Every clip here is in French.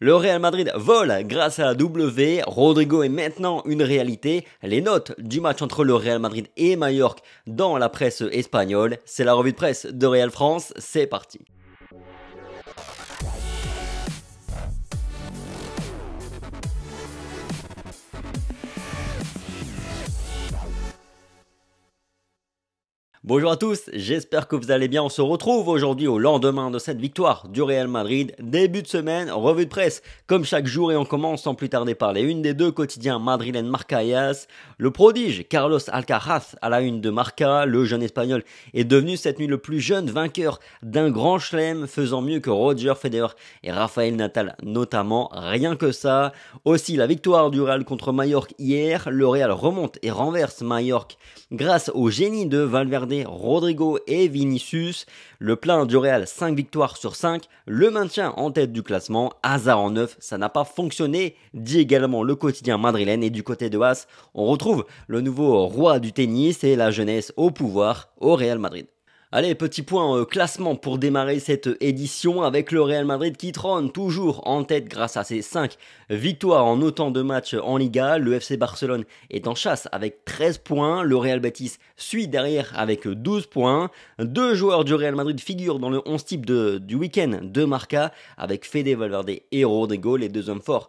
Le Real Madrid vole grâce à la W, Rodrigo est maintenant une réalité. Les notes du match entre le Real Madrid et Majorque dans la presse espagnole, c'est la revue de presse de Real France, c'est parti. Bonjour à tous, j'espère que vous allez bien. On se retrouve aujourd'hui au lendemain de cette victoire du Real Madrid. Début de semaine, revue de presse comme chaque jour et on commence sans plus tarder par les unes des deux quotidiens madrilènes Marca et AS. Le prodige Carlos Alcaraz à la une de Marca, le jeune espagnol est devenu cette nuit le plus jeune vainqueur d'un grand chelem, faisant mieux que Roger Federer et Rafael Nadal notamment, rien que ça. Aussi la victoire du Real contre Majorque hier, le Real remonte et renverse Majorque grâce au génie de Valverde, Rodrigo et Vinicius. Le plein du Real, 5 victoires sur 5, le maintien en tête du classement, hasard en 9, ça n'a pas fonctionné, dit également le quotidien madrilène. Et du côté de AS, on retrouve le nouveau roi du tennis et la jeunesse au pouvoir au Real Madrid. Allez, petit point classement pour démarrer cette édition avec le Real Madrid qui trône toujours en tête grâce à ses 5 victoires en autant de matchs en Liga. Le FC Barcelone est en chasse avec 13 points. Le Real Betis suit derrière avec 12 points. Deux joueurs du Real Madrid figurent dans le 11 type du week-end de Marca avec Fede Valverde et Rodrigo, les deux hommes forts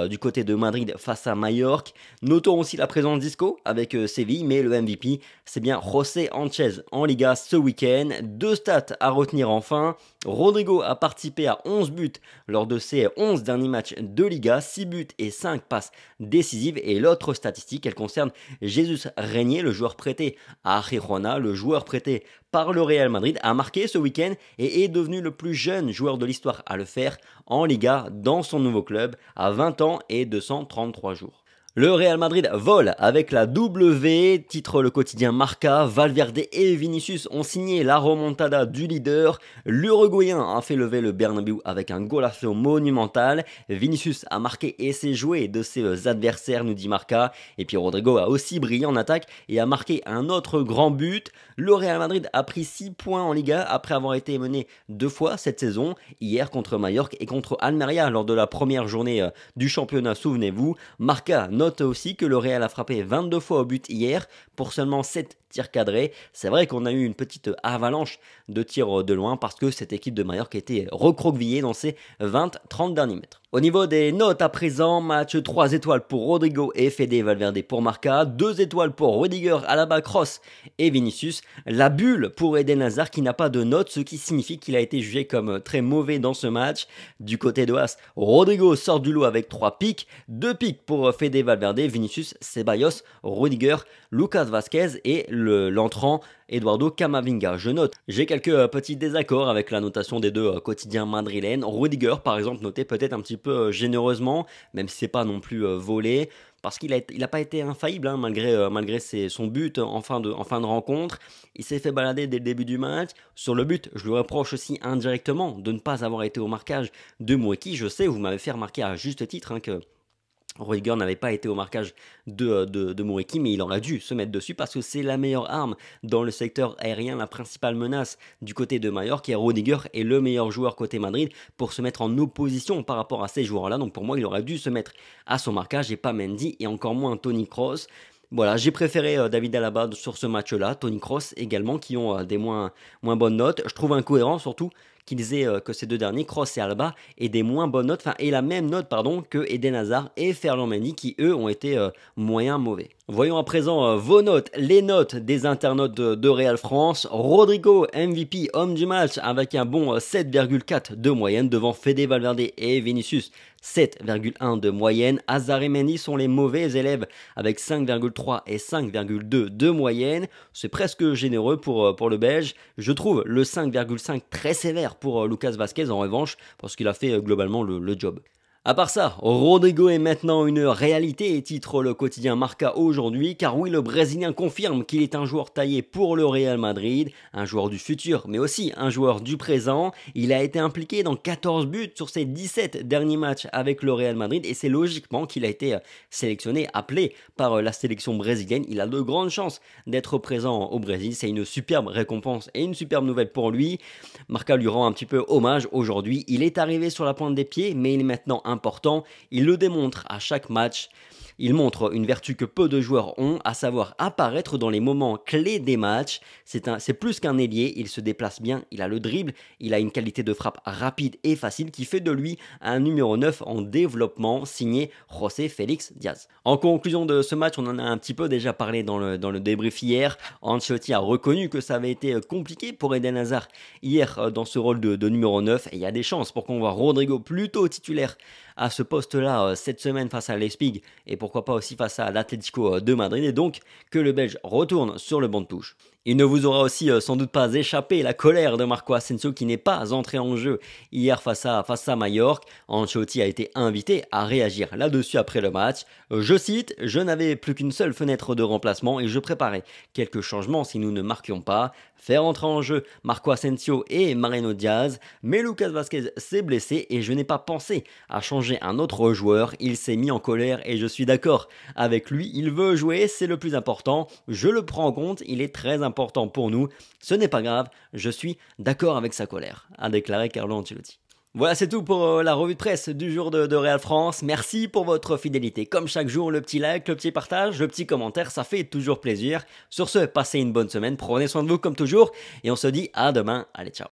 du côté de Madrid face à Majorque. Notons aussi la présence d'Isco avec Séville, mais le MVP c'est bien José Ángel en Liga ce week-end. Deux stats à retenir enfin. Rodrigo a participé à 11 buts lors de ses 11 derniers matchs de Liga, 6 buts et 5 passes décisives. Et l'autre statistique, elle concerne Jesus Régnier, le joueur prêté à Girona, le joueur prêté par le Real Madrid, a marqué ce week-end et est devenu le plus jeune joueur de l'histoire à le faire en Liga dans son nouveau club à 20 ans et 233 jours. Le Real Madrid vole avec la W, titre le quotidien Marca. Valverde et Vinicius ont signé la remontada du leader. L'Uruguayen a fait lever le Bernabéu avec un golazo monumental. Vinicius a marqué et s'est joué de ses adversaires, nous dit Marca. Et puis Rodrigo a aussi brillé en attaque et a marqué un autre grand but. Le Real Madrid a pris 6 points en Liga après avoir été mené 2 fois cette saison, hier contre Majorque et contre Almeria lors de la première journée du championnat, souvenez-vous. Marca note aussi que le Real a frappé 22 fois au but hier pour seulement 7 tirs cadrés. C'est vrai qu'on a eu une petite avalanche de tirs de loin parce que cette équipe de Majorque a été recroquevillée dans ses 20-30 derniers mètres. Au niveau des notes à présent, match 3 étoiles pour Rodrigo et Fede Valverde pour Marca, 2 étoiles pour Rudiger, Alaba, Kroos et Vinicius. La bulle pour Eden Hazard qui n'a pas de note, ce qui signifie qu'il a été jugé comme très mauvais dans ce match. Du côté de AS, Rodrigo sort du lot avec 3 pics, 2 pics pour Fede Valverde, Vinicius, Ceballos, Rudiger, Lucas Vazquez et l'entrant Eduardo Camavinga. Je note, j'ai quelques petits désaccords avec la notation des deux quotidiens madrilènes. Rudiger par exemple noté peut-être un petit peu généreusement, même si c'est pas non plus volé, parce qu'il a pas été infaillible malgré son but en fin de rencontre. Il s'est fait balader dès le début du match. Sur le but, je lui reproche aussi indirectement de ne pas avoir été au marquage de Moueki. Je sais, vous m'avez fait remarquer à juste titre que Rudiger n'avait pas été au marquage de Moueki, mais il aurait dû se mettre dessus parce que c'est la meilleure arme dans le secteur aérien, la principale menace du côté de Majorque. Et Rudiger est le meilleur joueur côté Madrid pour se mettre en opposition par rapport à ces joueurs-là. Donc pour moi, il aurait dû se mettre à son marquage et pas Mendy et encore moins Toni Kroos. Voilà, j'ai préféré David Alaba sur ce match-là, Toni Kroos également, qui ont des moins bonnes notes. Je trouve incohérent surtout qu'ils aient que ces deux derniers, Kroos et Alaba, aient des moins bonnes notes, et la même note que Eden Hazard et Ferland Mendy, qui eux ont été moyens mauvais. Voyons à présent vos notes, les notes des internautes de Real France. Rodrigo, MVP, homme du match, avec un bon 7,4 de moyenne devant Fede Valverde et Vinicius. 7,1 de moyenne. Hazard et Mendy sont les mauvais élèves avec 5,3 et 5,2 de moyenne. C'est presque généreux pour le Belge. Je trouve le 5,5 très sévère pour Lucas Vazquez en revanche parce qu'il a fait globalement le job. À part ça, Rodrigo est maintenant une réalité, titre le quotidien Marca aujourd'hui, car oui, le Brésilien confirme qu'il est un joueur taillé pour le Real Madrid, un joueur du futur, mais aussi un joueur du présent. Il a été impliqué dans 14 buts sur ses 17 derniers matchs avec le Real Madrid, et c'est logiquement qu'il a été sélectionné, appelé par la sélection brésilienne. Il a de grandes chances d'être présent au Brésil, c'est une superbe récompense et une superbe nouvelle pour lui. Marca lui rend un petit peu hommage aujourd'hui, il est arrivé sur la pointe des pieds, mais il est maintenant important, il le démontre à chaque match. Il montre une vertu que peu de joueurs ont, à savoir apparaître dans les moments clés des matchs. C'est plus qu'un ailier, il se déplace bien, il a le dribble, il a une qualité de frappe rapide et facile qui fait de lui un numéro 9 en développement, signé José Félix Diaz. En conclusion de ce match, on en a un petit peu déjà parlé dans le débrief hier. Ancelotti a reconnu que ça avait été compliqué pour Eden Hazard hier dans ce rôle de numéro 9, et il y a des chances pour qu'on voit Rodrigo plutôt titulaire à ce poste-là cette semaine face à Leipzig, et pourquoi pas aussi face à l'Atlético de Madrid, et donc que le Belge retourne sur le banc de touche. Il ne vous aura aussi sans doute pas échappé la colère de Marco Asensio qui n'est pas entré en jeu hier face à Majorque. Ancelotti a été invité à réagir là-dessus après le match. Je cite, « Je n'avais plus qu'une seule fenêtre de remplacement et je préparais quelques changements si nous ne marquions pas. Faire entrer en jeu Marco Asensio et Mariano Diaz, mais Lucas Vazquez s'est blessé et je n'ai pas pensé à changer un autre joueur. Il s'est mis en colère et je suis d'accord avec lui. Il veut jouer, c'est le plus important. Je le prends en compte, il est très important pour nous. Ce n'est pas grave, je suis d'accord avec sa colère », a déclaré Carlo Ancelotti. Voilà, c'est tout pour la revue de presse du jour de Real France. Merci pour votre fidélité. Comme chaque jour, le petit like, le petit partage, le petit commentaire, ça fait toujours plaisir. Sur ce, passez une bonne semaine, prenez soin de vous comme toujours, et on se dit à demain. Allez, ciao.